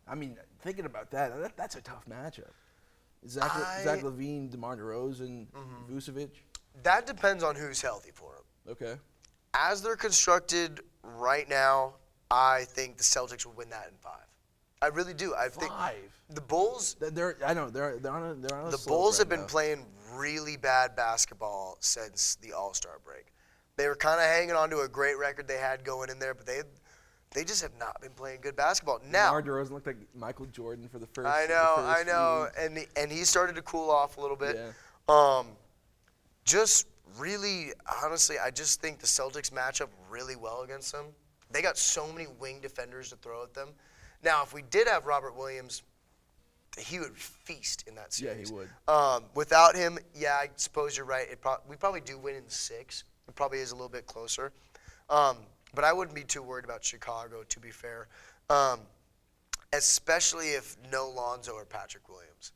I mean, thinking about that's a tough matchup. Zach LaVine, DeMar DeRozan, Vucevic. that depends on who's healthy for him. Okay. As they're constructed right now, I think the Celtics would win that in 5. I really do. I think 5. the Bulls. They're on a The slope Bulls have right been now. playing really bad basketball since the All-Star break. They were kind of hanging on to a great record they had going in there, but they just have not been playing good basketball. Now, DeMar DeRozan looked like Michael Jordan for the first. I know, and he started to cool off a little bit. Just really, honestly, I just think the Celtics match up really well against them. They got so many wing defenders to throw at them. Now, if we did have Robert Williams, he would feast in that series. Yeah, he would. Without him, yeah, I suppose you're right. We probably do win in 6. It probably is a little bit closer. But I wouldn't be too worried about Chicago, to be fair, especially if no Lonzo or Patrick Williams.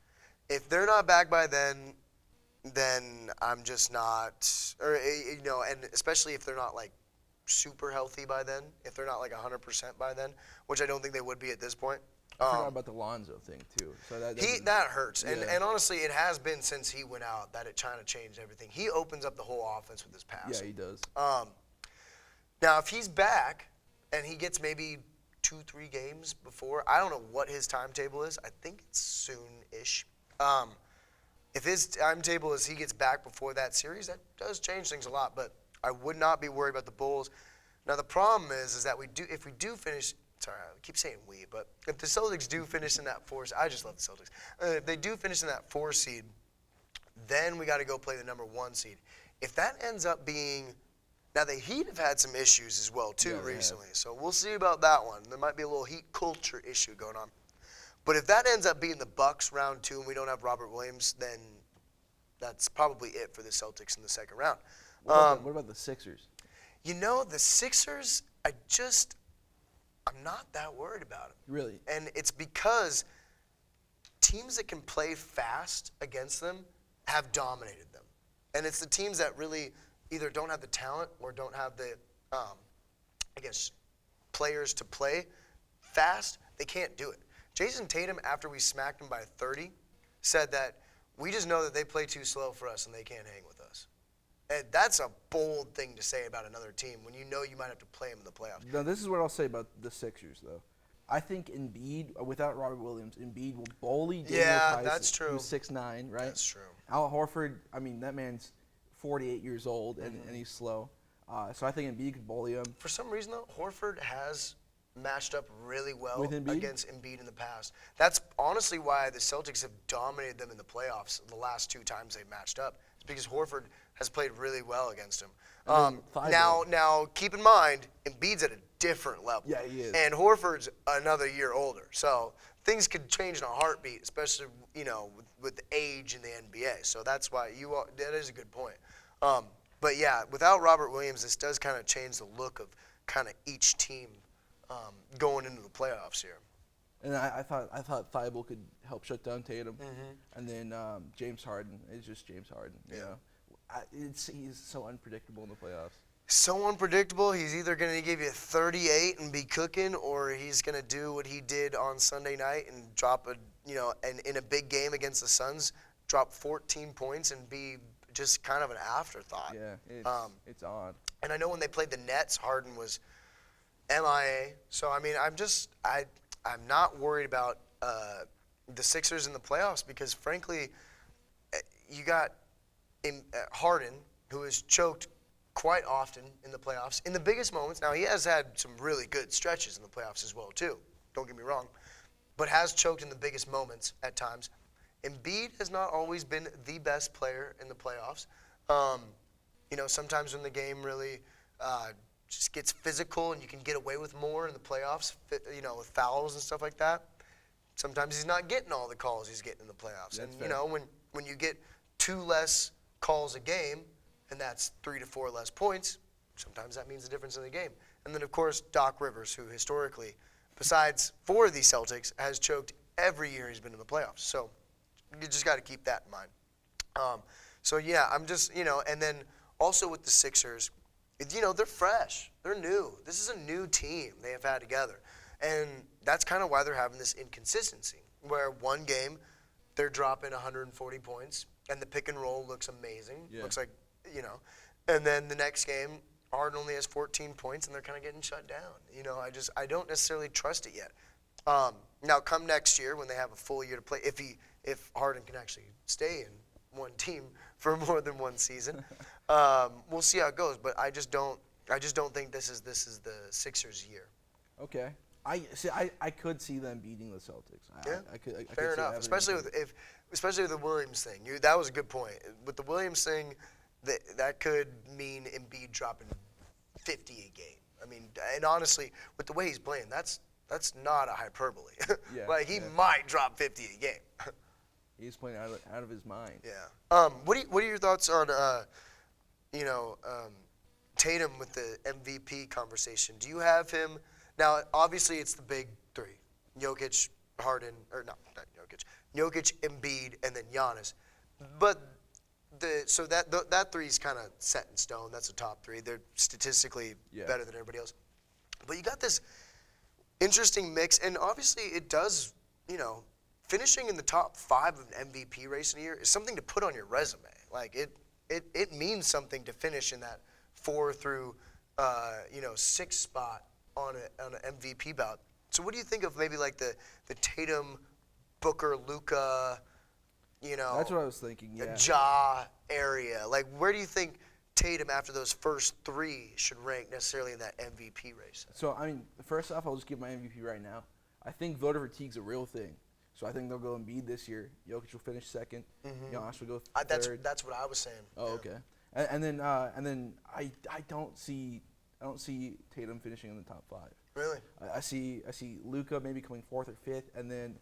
If they're not back by then I'm just not, and especially if they're not like super healthy by then, if they're not like 100% by then, which I don't think they would be at this point. I forgot about the Lonzo thing too. So that hurts, Yeah. and honestly, it has been since he went out that it kind of changed everything. He opens up the whole offense with his pass. Yeah, he does. Now, if he's back and he gets maybe 2-3 games before, I don't know what his timetable is. I think it's soon-ish. If his timetable is he gets back before that series, that does change things a lot. But I would not be worried about the Bulls. Now, the problem is that if we do finish. Sorry, I keep saying we, but if the Celtics do finish in that 4, I just love the Celtics. If they do finish in that 4 seed, then we got to go play the number 1 seed. If that ends up being, now the Heat have had some issues as well too recently, so we'll see about that one. There might be a little Heat culture issue going on. But if that ends up being the Bucks round 2 and we don't have Robert Williams, then that's probably it for the Celtics in the second round. What about the Sixers? The Sixers, I'm not that worried about them. Really? And it's because teams that can play fast against them have dominated them. And it's the teams that really either don't have the talent or don't have the, players to play fast. They can't do it. Jason Tatum, after we smacked him by 30, said that we just know that they play too slow for us and they can't hang with us. And that's a bold thing to say about another team when you know you might have to play them in the playoffs. Now, this is what I'll say about the Sixers, though. I think Embiid, without Robert Williams, Embiid will bully Daniel Tice, that's true. who's 6'9", right? That's true. Al Horford, that man's 48 years old, and he's slow. So I think Embiid could bully him. For some reason, though, Horford has matched up really well With Embiid? against Embiid in the past. That's honestly why the Celtics have dominated them in the playoffs the last 2 times they've matched up. It's because Horford has played really well against him. Now, keep in mind, Embiid's at a different level. Yeah, he is. And Horford's another year older. So things could change in a heartbeat, especially, with the age in the NBA. So that's why that is a good point. But yeah, without Robert Williams, this does kind of change the look of kind of each team going into the playoffs here. And I thought Thibault could help shut down Tatum, and then James Harden is just James Harden. He's so unpredictable in the playoffs. So unpredictable. He's either going to give you 38 and be cooking, or he's going to do what he did on Sunday night and drop in a big game against the Suns, drop 14 points and be just kind of an afterthought. Yeah, it's odd. And I know when they played the Nets, Harden was MIA. So, I mean, I'm not worried about the Sixers in the playoffs because, frankly, you got Harden, who has choked quite often in the playoffs. In the biggest moments, now he has had some really good stretches in the playoffs as well, too. Don't get me wrong. But has choked in the biggest moments at times. Embiid has not always been the best player in the playoffs. You know, sometimes when the game really just gets physical and you can get away with more in the playoffs, you know, with fouls and stuff like that, sometimes he's not getting all the calls he's getting in the playoffs. That's and, fair. you know, when you get 2 less calls a game, and that's 3 to 4 less points, sometimes that means the difference in the game. And then, of course, Doc Rivers, who historically, besides for the Celtics, has choked every year he's been in the playoffs. So you just got to keep that in mind. So, yeah, I'm just, you know, and then also with the Sixers, you know, they're fresh. They're new. This is a new team they have had together. And that's kind of why they're having this inconsistency, where one game they're dropping 140 points, and the pick and roll looks amazing. Yeah. Looks like, you know. And then the next game, Harden only has 14 points, and they're kind of getting shut down. You know, I don't necessarily trust it yet. Now, come next year when they have a full year to play, if Harden can actually stay in one team for more than one season, we'll see how it goes. But I just don't think this is the Sixers' year. Okay. I could see them beating the Celtics. I could Fair see enough. that Especially with the Williams thing. That was a good point. With the Williams thing, that could mean Embiid dropping 50 a game. I mean, and honestly, with the way he's playing, that's not a hyperbole. Yeah, Like he might drop 50 a game. He's playing out of his mind. Yeah. What are your thoughts on Tatum with the MVP conversation? Do you have him now? Obviously, it's the big 3: Jokic, Harden, or not Jokic, Jokic, Embiid, and then Giannis. But so that 3 is kind of set in stone. That's the top 3. They're statistically better than everybody else. But you got this interesting mix, and obviously it does, you know, finishing in the top 5 of an MVP race in a year is something to put on your resume. Like it means something to finish in that 4 through 6 spot on an MVP bout. So what do you think of maybe like the Tatum, Booker, Luka, you know, That's what I was thinking. Yeah. Ja area? Like where do you think Tatum after those first 3 should rank necessarily in that MVP race? So I mean, first off, I'll just give my MVP right now. I think voter fatigue's a real thing. So I think they'll go Embiid this year. Jokic will finish second. Giannis will go third. That's what I was saying. Oh, Yeah. okay. And then I don't see Tatum finishing in the top 5. Really? I see Luka maybe coming 4th or 5th, and then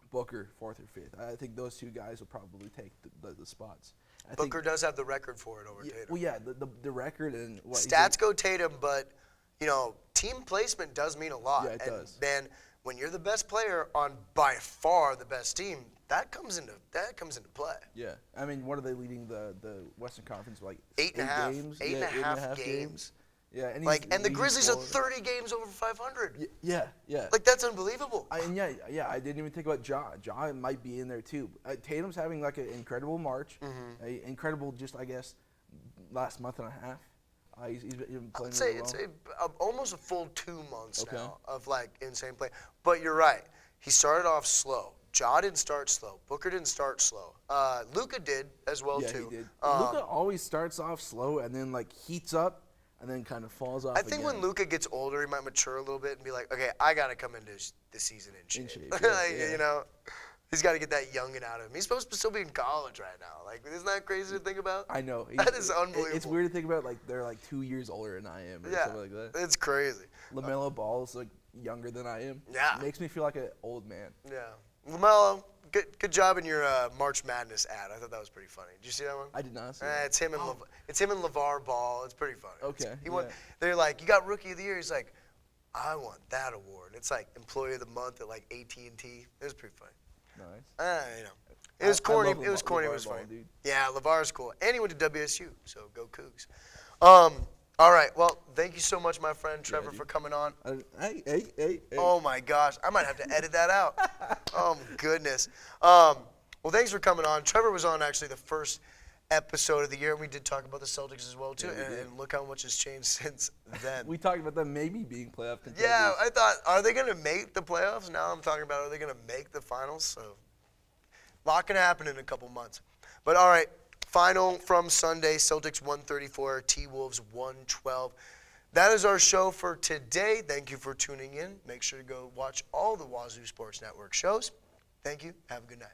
Booker 4th or 5th. I think those 2 guys will probably take the spots. Booker does have the record for it over Tatum. Well, yeah, the record and what Stats go Tatum, but you know, team placement does mean a lot. Yeah, it and does. Man, when you're the best player on by far the best team, that comes into play. Yeah, I mean, what are they leading the Western Conference by, like 8.5 games? Eight and a half games. Yeah, and And the he's Grizzlies are scoring. 30 games over 500. Yeah. Like that's unbelievable. I didn't even think about Ja. Ja might be in there too. Tatum's having like an incredible March, incredible just I guess last month and a half. He's been playing I'd say really well. almost a full 2 months Okay. now of like insane play. But you're right. He started off slow. Ja didn't start slow. Booker didn't start slow. Luka did as well too. He did. Luka always starts off slow and then like heats up and then kind of falls off. I think when Luka gets older, he might mature a little bit and be like, okay, I got to come into the season in shape. Yeah. You know, he's got to get that youngin out of him. He's supposed to still be in college right now. Like, isn't that crazy to think about? I know. That is unbelievable. It's weird to think about. Like they're like 2 years older than I am, or something like that. It's crazy. LaMelo Ball's like younger than I am. Yeah. Makes me feel like an old man. Yeah. LaMelo, good job in your March Madness ad. I thought that was pretty funny. Did you see that one? I did not see that. It's him and LeVar Ball. It's pretty funny. Okay, He won. yeah. They're like, you got Rookie of the Year. He's like, I want that award. It's like Employee of the Month at like AT&T. It was pretty funny. Nice. You know, it was corny. love It was corny. It LeVar was Ball, funny. dude. Yeah, LeVar's cool, and he went to WSU. So go Cougs. All right. Well, thank you so much, my friend Trevor, dude. for coming on. Hey. Oh my gosh, I might have to edit that out. Oh my goodness. Well, thanks for coming on. Trevor was on actually the first episode of the year, and we did talk about the Celtics as well too. And look how much has changed since then. We talked about them maybe being playoff contenders. Yeah, I thought, are they going to make the playoffs? Now I'm talking about, are they going to make the finals? So, a lot can happen in a couple months. But all right, final from Sunday: Celtics 134, T-Wolves 112. That is our show for today. Thank you for tuning in. Make sure to go watch all the Wazoo Sports Network shows. Thank you. Have a good night.